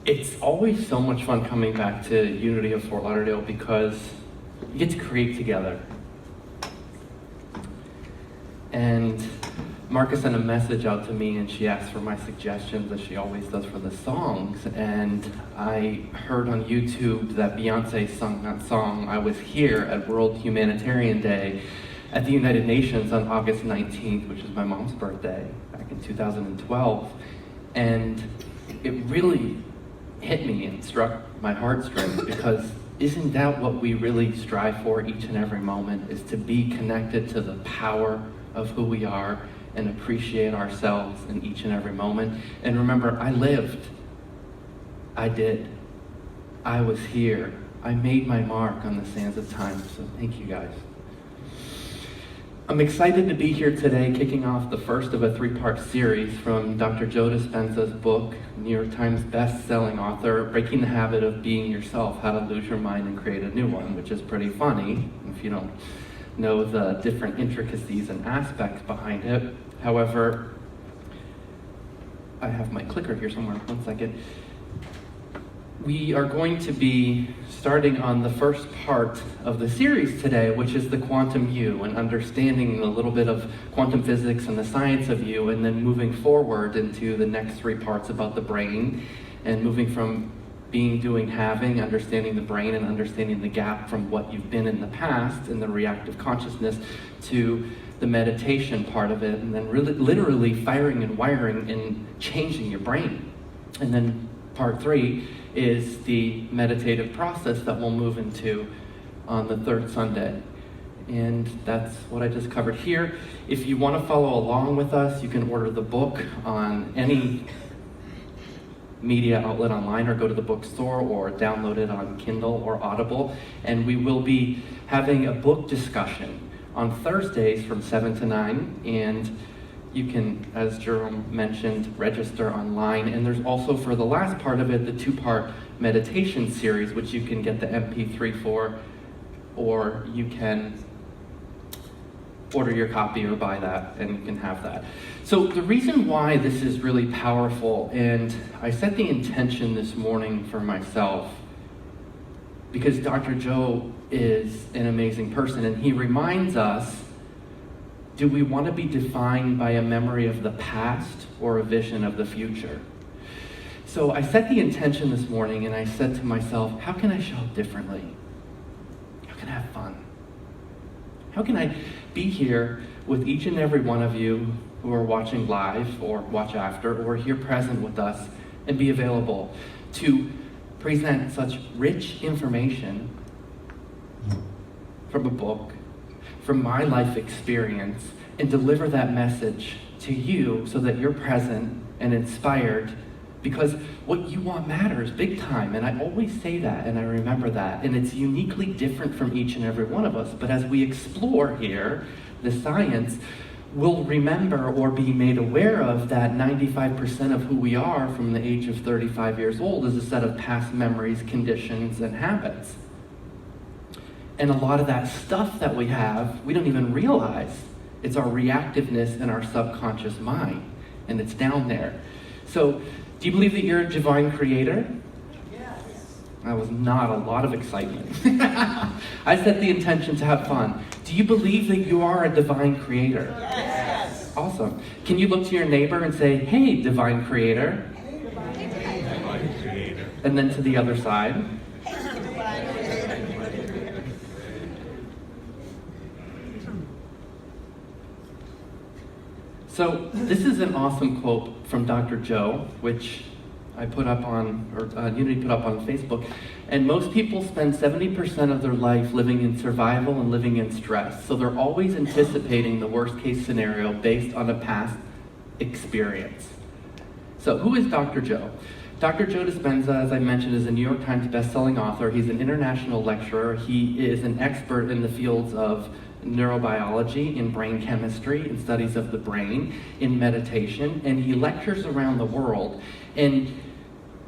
It's always so much fun coming back to Unity of Fort Lauderdale because you get to create together. And Marka sent a message out to me and she asked for my suggestions, as she always does for the songs. And I heard on YouTube that Beyonce sung that song. I was here at World Humanitarian Day at the United Nations on August 19th, which is my mom's birthday, back in 2012. And it really hit me and struck my heartstrings, because isn't that what we really strive for each and every moment, is to be connected to the power of who we are and appreciate ourselves in each and every moment. And remember, I lived. I did. I was here. I made my mark on the sands of time. So thank you guys. I'm excited to be here today, kicking off the first of a 3-part series from Dr. Joe Dispenza's book, New York Times best-selling author, Breaking the Habit of Being Yourself, How to Lose Your Mind and Create a New One, which is pretty funny if you don't know the different intricacies and aspects behind it. However, I have my clicker here somewhere, one second. We are going to be starting on the first part of the series today, which is the quantum you, and understanding a little bit of quantum physics and the science of you, and then moving forward into the next 3 parts about the brain, and moving from being, doing, having, understanding the brain and understanding the gap from what you've been in the past in the reactive consciousness to the meditation part of it, and then really literally firing and wiring and changing your brain. And then part 3 is the meditative process that we'll move into on the 3rd Sunday. And that's what I just covered here. If you want to follow along with us, you can order the book on any media outlet online, or go to the bookstore, or download it on Kindle or Audible. And we will be having a book discussion on Thursdays from 7 to 9. And you can, as Jerome mentioned, register online. And there's also, for the last part of it, the 2-part meditation series, which you can get the MP3 for, or you can order your copy or buy that, and you can have that. So the reason why this is really powerful, and I set the intention this morning for myself, because Dr. Joe is an amazing person, and he reminds us, do we want to be defined by a memory of the past or a vision of the future? So I set the intention this morning, and I said to myself, how can I show up differently? How can I have fun? How can I be here with each and every one of you who are watching live or watch after, or here present with us, and be available to present such rich information from a book, from my life experience, and deliver that message to you so that you're present and inspired, because what you want matters big time. And I always say that, and I remember that, and it's uniquely different from each and every one of us. But as we explore here the science, we'll remember or be made aware of that 95% of who we are from the age of 35 years old is a set of past memories, conditions, and habits. And a lot of that stuff that we have, we don't even realize. It's our reactiveness in our subconscious mind, and it's down there. So, do you believe that you're a divine creator? Yes. That was not a lot of excitement. I set the intention to have fun. Do you believe that you are a divine creator? Yes. Awesome. Can you look to your neighbor and say, hey, divine creator? Hey, divine creator. And then to the other side. So this is an awesome quote from Dr. Joe, which I put up on, or Unity put up on Facebook. And most people spend 70% of their life living in survival and living in stress. So they're always anticipating the worst case scenario based on a past experience. So who is Dr. Joe? Dr. Joe Dispenza, as I mentioned, is a New York Times best-selling author. He's an international lecturer. He is an expert in the fields of neurobiology, in brain chemistry, in studies of the brain, in meditation, and he lectures around the world. And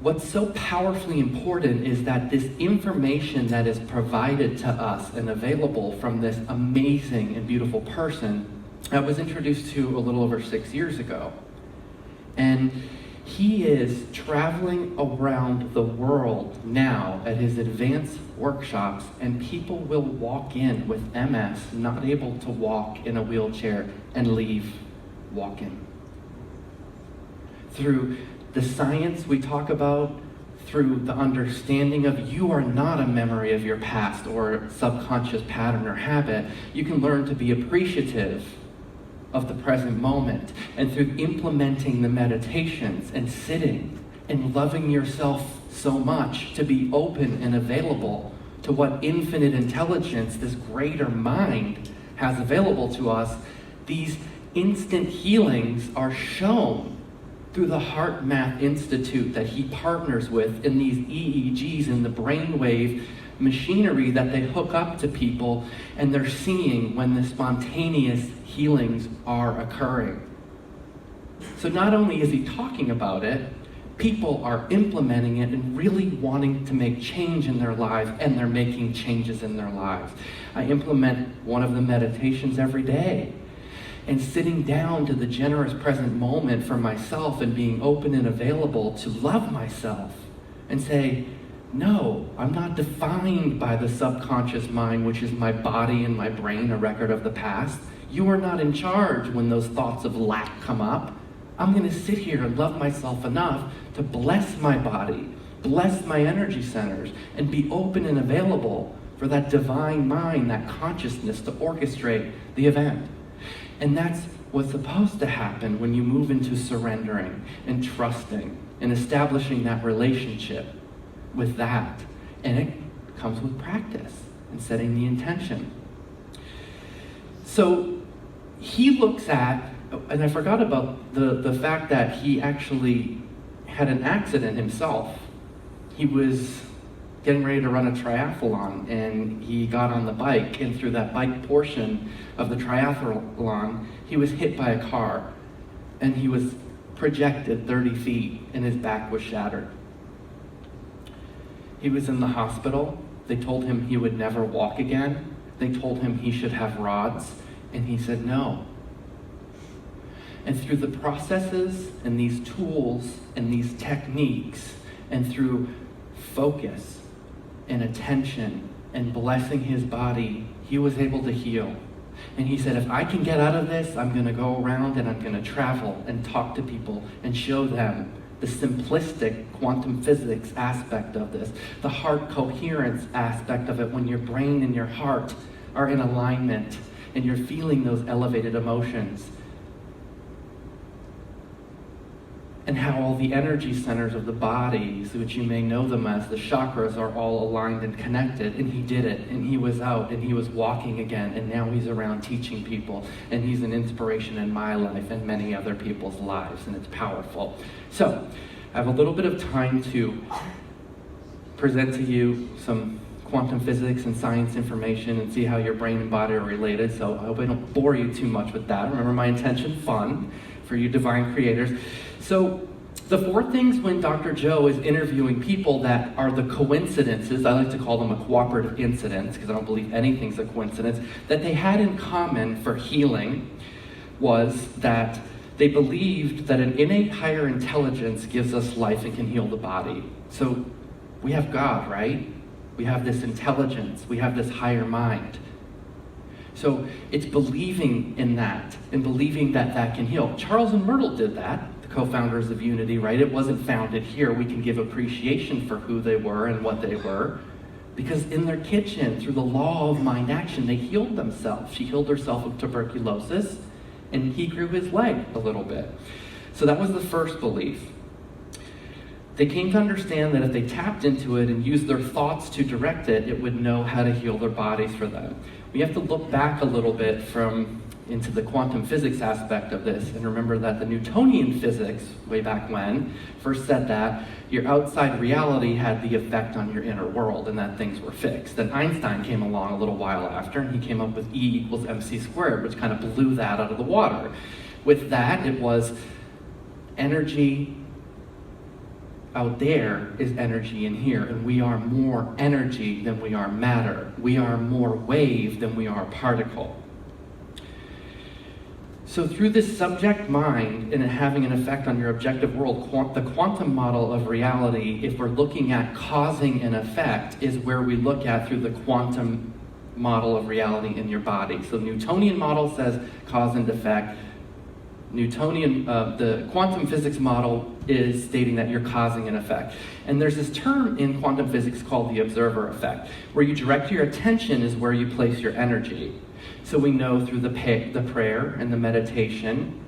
what's so powerfully important is that this information that is provided to us and available from this amazing and beautiful person, I was introduced to a little over 6 years ago. And He is traveling around the world now at his advanced workshops, and people will walk in with MS, not able to walk in a wheelchair, and leave walking. Through the science we talk about, through the understanding of you are not a memory of your past or subconscious pattern or habit, you can learn to be appreciative of the present moment. And through implementing the meditations and sitting and loving yourself so much to be open and available to what infinite intelligence, this greater mind, has available to us, these instant healings are shown through the Heart Math Institute that he partners with in these EEGs and the brainwave machinery that they hook up to people, and they're seeing when the spontaneous healings are occurring. So not only is he talking about it, people are implementing it and really wanting to make change in their lives, and they're making changes in their lives. I implement one of the meditations every day. And sitting down to the generous present moment for myself and being open and available to love myself and say, no, I'm not defined by the subconscious mind, which is my body and my brain, a record of the past. You are not in charge when those thoughts of lack come up. I'm going to sit here and love myself enough to bless my body, bless my energy centers, and be open and available for that divine mind, that consciousness to orchestrate the event. And that's what's supposed to happen when you move into surrendering and trusting and establishing that relationship with that. And it comes with practice and setting the intention. So he looks at, and I forgot about the fact that he actually had an accident himself. He was getting ready to run a triathlon, and he got on the bike, and through that bike portion of the triathlon, he was hit by a car, and he was projected 30 feet, and his back was shattered. He was in the hospital. They told him he would never walk again. They told him he should have rods, and he said no. And through the processes and these tools and these techniques, and through focus and attention and blessing his body, he was able to heal. And he said, if I can get out of this, I'm going to go around and I'm going to travel and talk to people and show them the simplistic quantum physics aspect of this, the heart coherence aspect of it, when your brain and your heart are in alignment and you're feeling those elevated emotions. And how all the energy centers of the body, which you may know them as the chakras, are all aligned and connected. And he did it, and he was out, and he was walking again, and now he's around teaching people, and he's an inspiration in my life and many other people's lives, and it's powerful. So, I have a little bit of time to present to you some quantum physics and science information and see how your brain and body are related, so I hope I don't bore you too much with that. Remember, my intention, fun, for you divine creators. So the four things when Dr. Joe is interviewing people that are the coincidences, I like to call them a cooperative incidence because I don't believe anything's a coincidence, that they had in common for healing was that they believed that an innate higher intelligence gives us life and can heal the body. So we have God, right? We have this intelligence, we have this higher mind. So it's believing in that and believing that that can heal. Charles and Myrtle did that, the co-founders of Unity, right? It wasn't founded here. We can give appreciation for who they were and what they were, because in their kitchen, through the law of mind action, they healed themselves. She healed herself of tuberculosis, and he grew his leg a little bit. So that was the first belief. They came to understand that if they tapped into it and used their thoughts to direct it, it would know how to heal their bodies for them. We have to look back a little bit into the quantum physics aspect of this and remember that the Newtonian physics, way back when, first said that your outside reality had the effect on your inner world and that things were fixed. Then Einstein came along a little while after, and he came up with E equals mc squared, which kind of blew that out of the water. With that, it was energy out there is energy in here, and we are more energy than we are matter. We are more wave than we are particle. So through this subject mind and it having an effect on your objective world, the quantum model of reality, if we're looking at causing an effect, is where we look at through the quantum model of reality in your body. So the Newtonian model says cause and effect. The quantum physics model is stating that you're causing an effect. And there's this term in quantum physics called the observer effect, where you direct your attention is where you place your energy. So we know through the prayer and the meditation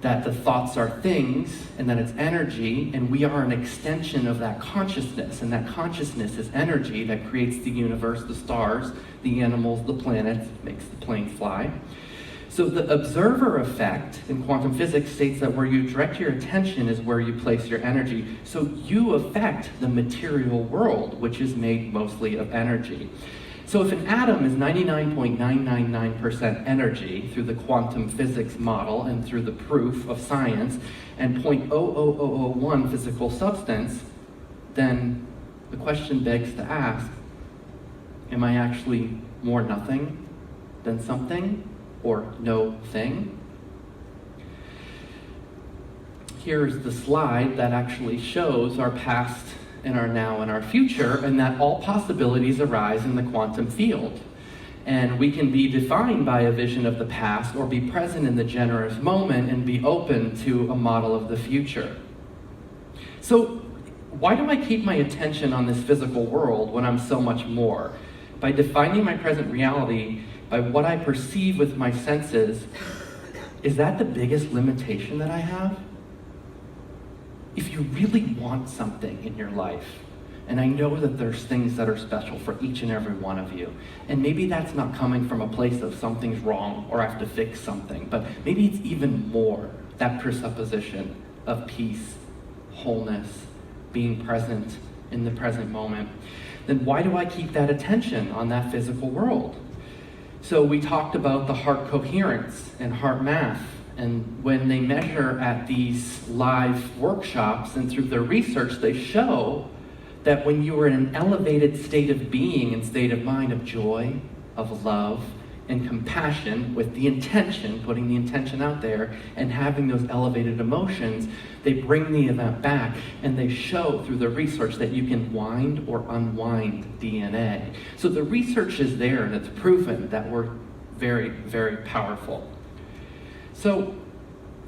that the thoughts are things and that it's energy, and we are an extension of that consciousness, and that consciousness is energy that creates the universe, the stars, the animals, the planets, makes the plane fly. So the observer effect in quantum physics states that where you direct your attention is where you place your energy. So you affect the material world, which is made mostly of energy. So if an atom is 99.999% energy through the quantum physics model and through the proof of science, and 0.00001 physical substance, then the question begs to ask, am I actually more nothing than something or no thing? Here's the slide that actually shows our past and our now and our future, and that all possibilities arise in the quantum field. And we can be defined by a vision of the past or be present in the generous moment and be open to a model of the future. So why do I keep my attention on this physical world when I'm so much more? By defining my present reality by what I perceive with my senses, is that the biggest limitation that I have? If you really want something in your life, and I know that there's things that are special for each and every one of you, and maybe that's not coming from a place of something's wrong or I have to fix something, but maybe it's even more that presupposition of peace, wholeness, being present in the present moment, then why do I keep that attention on that physical world? So we talked about the heart coherence and heart math. And when they measure at these live workshops and through their research, they show that when you are in an elevated state of being and state of mind of joy, of love, and compassion with the intention, putting the intention out there, and having those elevated emotions, they bring the event back and they show through the research that you can wind or unwind DNA. So the research is there and it's proven that we're very, very powerful. So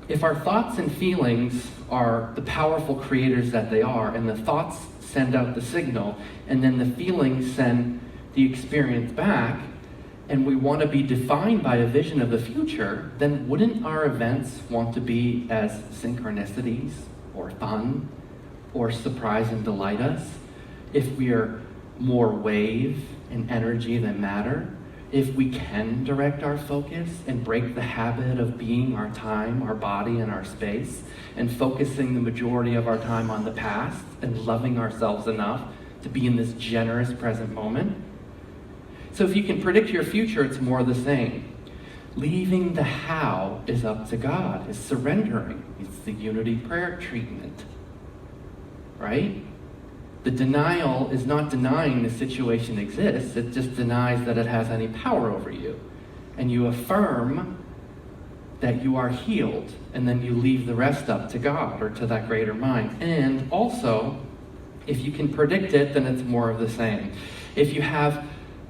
if our thoughts and feelings are the powerful creators that they are, and the thoughts send out the signal, and then the feelings send the experience back, and we want to be defined by a vision of the future, then wouldn't our events want to be as synchronicities, or fun, or surprise and delight us, if we are more wave and energy than matter? If we can direct our focus and break the habit of being our time, our body, and our space, and focusing the majority of our time on the past and loving ourselves enough to be in this generous present moment. So if you can predict your future, it's more the same. Leaving the how is up to God, is surrendering. It's the unity prayer treatment, right? The denial is not denying the situation exists, it just denies that it has any power over you. And you affirm that you are healed, and then you leave the rest up to God or to that greater mind. And also, if you can predict it, then it's more of the same. If you have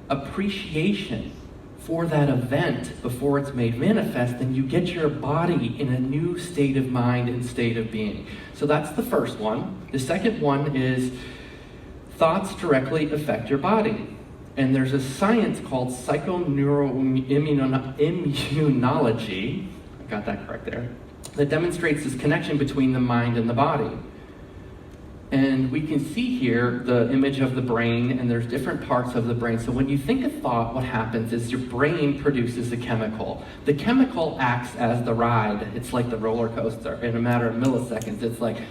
appreciation for that event before it's made manifest, then you get your body in a new state of mind and state of being. So that's the first one. The second one is thoughts directly affect your body. And there's a science called psychoneuroimmunology, I got that correct there, that demonstrates this connection between the mind and the body. And we can see here the image of the brain, and there's different parts of the brain. So when you think a thought, what happens is your brain produces a chemical. The chemical acts as the ride. It's like the roller coaster. In a matter of milliseconds, it's like...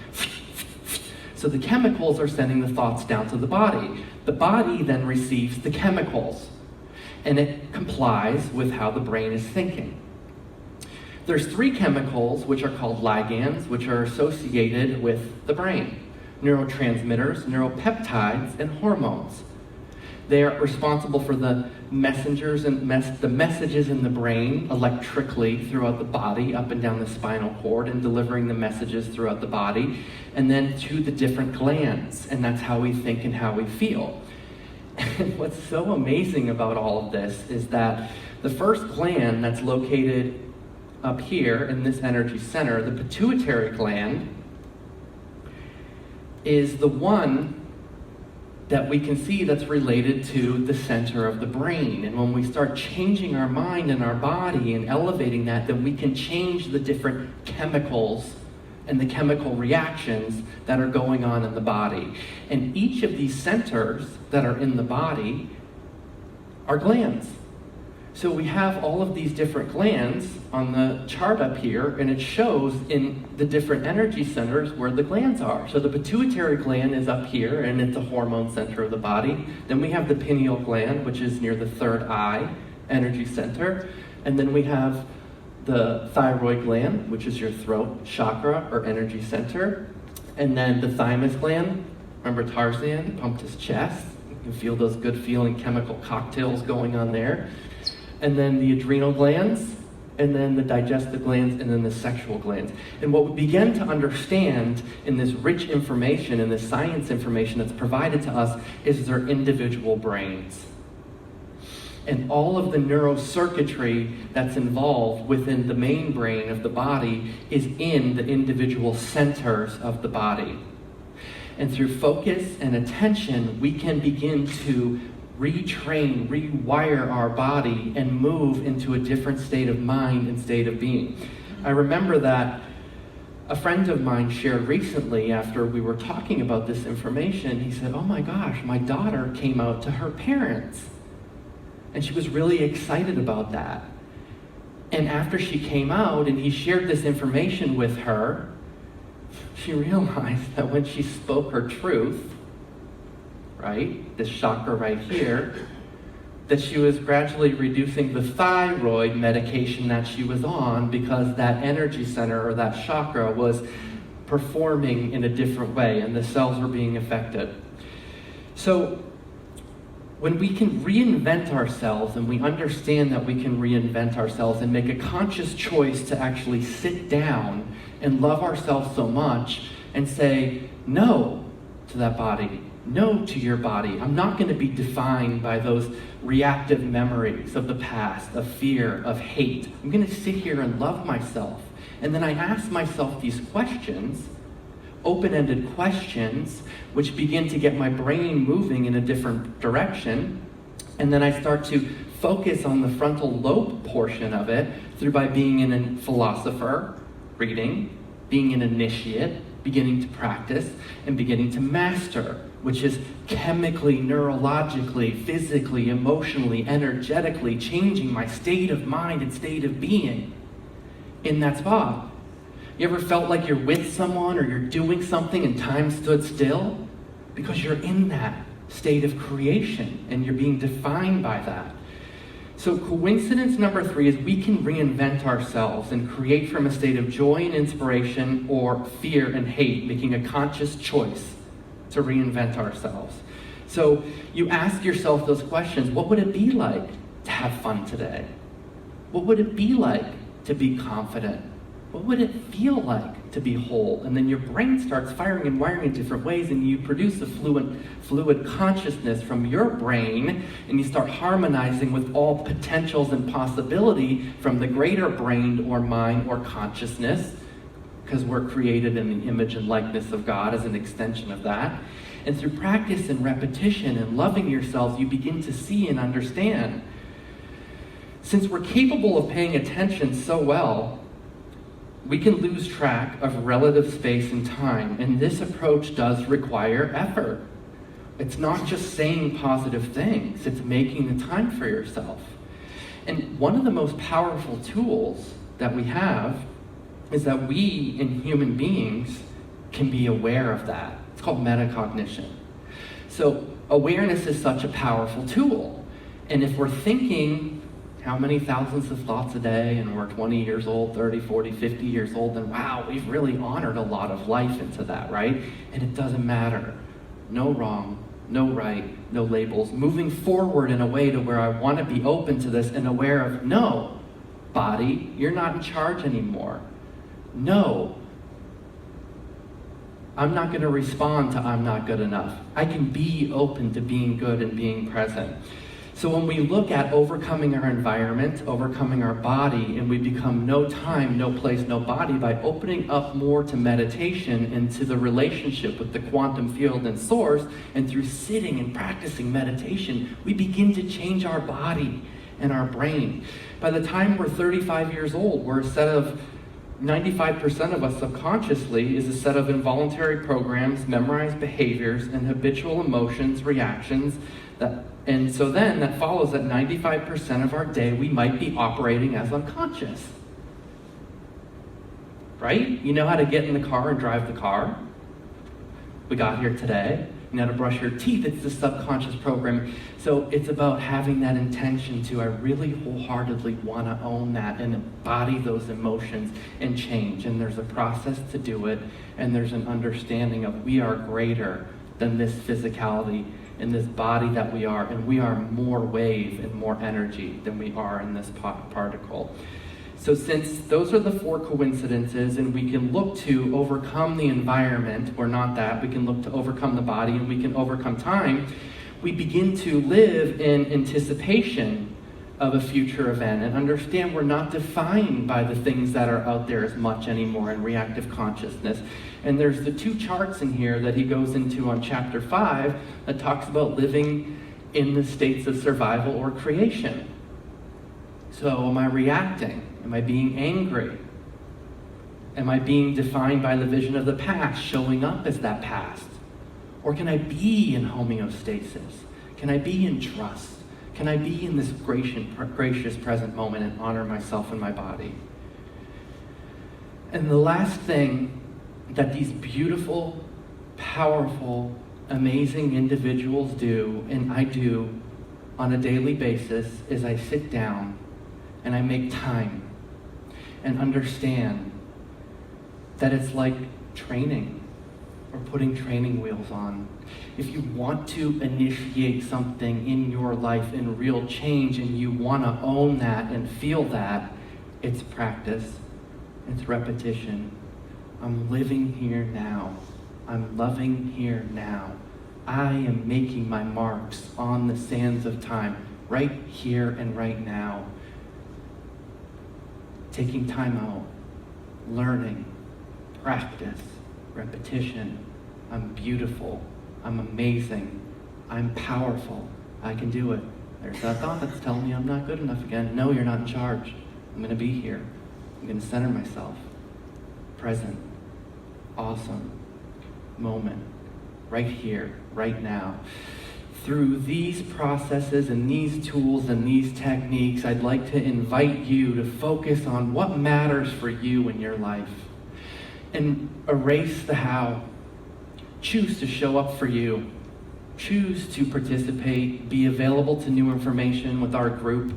So the chemicals are sending the thoughts down to the body. The body then receives the chemicals, and it complies with how the brain is thinking. There's 3 chemicals which are called ligands, which are associated with the brain: neurotransmitters, neuropeptides, and hormones. They are responsible for the messengers and the messages in the brain electrically throughout the body, up and down the spinal cord, and delivering the messages throughout the body, and then to the different glands, and that's how we think and how we feel. And what's so amazing about all of this is that the first gland that's located up here in this energy center, the pituitary gland, is the one that we can see that's related to the center of the brain. And when we start changing our mind and our body and elevating that, then we can change the different chemicals and the chemical reactions that are going on in the body. And each of these centers that are in the body are glands. So we have all of these different glands on the chart up here, and it shows in the different energy centers where the glands are. So the pituitary gland is up here, and it's a hormone center of the body. Then we have the pineal gland, which is near the third eye, energy center. And then we have the thyroid gland, which is your throat chakra or energy center. And then the thymus gland, remember Tarzan, he pumped his chest. You can feel those good feeling chemical cocktails going on there. And then the adrenal glands, and then the digestive glands, and then the sexual glands. And what we begin to understand in this rich information, in this science information that's provided to us, is their individual brains. And all of the neurocircuitry that's involved within the main brain of the body is in the individual centers of the body. And through focus and attention, we can begin to retrain, rewire our body, and move into a different state of mind and state of being. I remember that a friend of mine shared recently, after we were talking about this information, he said, "Oh my gosh, my daughter came out to her parents." And she was really excited about that. And after she came out and he shared this information with her, she realized that when she spoke her truth, right, this chakra right here, that she was gradually reducing the thyroid medication that she was on because that energy center or that chakra was performing in a different way and the cells were being affected. So when we can reinvent ourselves and we understand that we can reinvent ourselves and make a conscious choice to actually sit down and love ourselves so much and say no to that body, no to your body. I'm not going to be defined by those reactive memories of the past, of fear, of hate. I'm going to sit here and love myself. And then I ask myself these questions, open-ended questions, which begin to get my brain moving in a different direction. And then I start to focus on the frontal lobe portion of it by being a philosopher, reading, being an initiate, beginning to practice, and beginning to master, which is chemically, neurologically, physically, emotionally, energetically changing my state of mind and state of being in that spot. You ever felt like you're with someone or you're doing something and time stood still? Because you're in that state of creation and you're being defined by that. So coincidence number 3 is we can reinvent ourselves and create from a state of joy and inspiration or fear and hate, making a conscious choice to reinvent ourselves. So you ask yourself those questions. What would it be like to have fun today? What would it be like to be confident? What would it feel like to be whole? And then your brain starts firing and wiring in different ways, and you produce a fluid consciousness from your brain, and you start harmonizing with all potentials and possibility from the greater brain or mind or consciousness, because we're created in the image and likeness of God as an extension of that. And through practice and repetition and loving yourselves, you begin to see and understand. Since we're capable of paying attention so well, we can lose track of relative space and time, and this approach does require effort. It's not just saying positive things, it's making the time for yourself. And one of the most powerful tools that we have is that we, in human beings, can be aware of that. It's called metacognition. So awareness is such a powerful tool. And if we're thinking how many thousands of thoughts a day, and we're 20 years old, 30, 40, 50 years old, then wow, we've really honored a lot of life into that, right? And it doesn't matter. No wrong, no right, no labels, moving forward in a way to where I want to be open to this and aware of, no, body, you're not in charge anymore. No, I'm not going to respond to I'm not good enough. I can be open to being good and being present. So when we look at overcoming our environment, overcoming our body, and we become no time, no place, no body by opening up more to meditation and to the relationship with the quantum field and source, and through sitting and practicing meditation, we begin to change our body and our brain. By the time we're 35 years old, we're a set of 95% of us subconsciously is a set of involuntary programs, memorized behaviors, and habitual emotions, reactions. And so then that follows that 95% of our day we might be operating as unconscious. Right? You know how to get in the car and drive the car? We got here today. You know how to brush your teeth. It's the subconscious program. So it's about having that intention to, I really wholeheartedly want to own that and embody those emotions and change. And there's a process to do it. And there's an understanding of we are greater than this physicality in this body that we are, and we are more wave and more energy than we are in this particle. So since those are the four coincidences, and we can look to overcome the environment, or not that, we can look to overcome the body, and we can overcome time, we begin to live in anticipation of a future event and understand we're not defined by the things that are out there as much anymore in reactive consciousness. And there's the two charts in here that he goes into on chapter 5 that talks about living in the states of survival or creation. So am I reacting? Am I being angry? Am I being defined by the vision of the past, showing up as that past? Or can I be in homeostasis? Can I be in trust? Can I be in this gracious present moment and honor myself and my body? And the last thing that these beautiful, powerful, amazing individuals do, and I do on a daily basis, is I sit down and I make time and understand that it's like training or putting training wheels on. If you want to initiate something in your life in real change and you want to own that and feel that, it's practice, it's repetition. I'm living here now. I'm loving here now. I am making my marks on the sands of time, right here and right now. Taking time out, learning, practice, repetition. I'm beautiful. I'm amazing. I'm powerful. I can do it. There's that thought that's telling me I'm not good enough again. No, you're not in charge. I'm going to be here. I'm going to center myself. Present. Awesome. Moment. Right here. Right now. Through these processes and these tools and these techniques, I'd like to invite you to focus on what matters for you in your life. And erase the how. Choose to show up for you. Choose to participate. Be available to new information with our group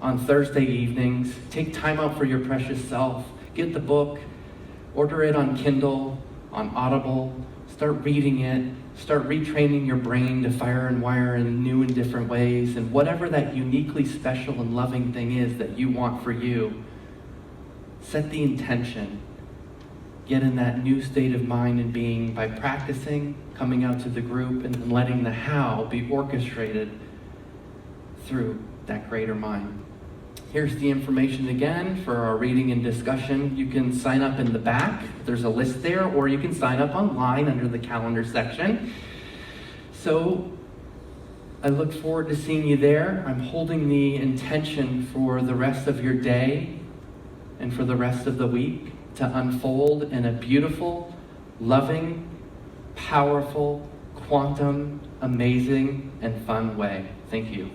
on Thursday evenings. Take time out for your precious self. Get the book. Order it on Kindle, on Audible. Start reading it. Start retraining your brain to fire and wire in new and different ways. And whatever that uniquely special and loving thing is that you want for you, set the intention. Get in that new state of mind and being by practicing, coming out to the group, and then letting the how be orchestrated through that greater mind. Here's the information again for our reading and discussion. You can sign up in the back. There's a list there, or you can sign up online under the calendar section. So I look forward to seeing you there. I'm holding the intention for the rest of your day and for the rest of the week to unfold in a beautiful, loving, powerful, quantum, amazing, and fun way. Thank you.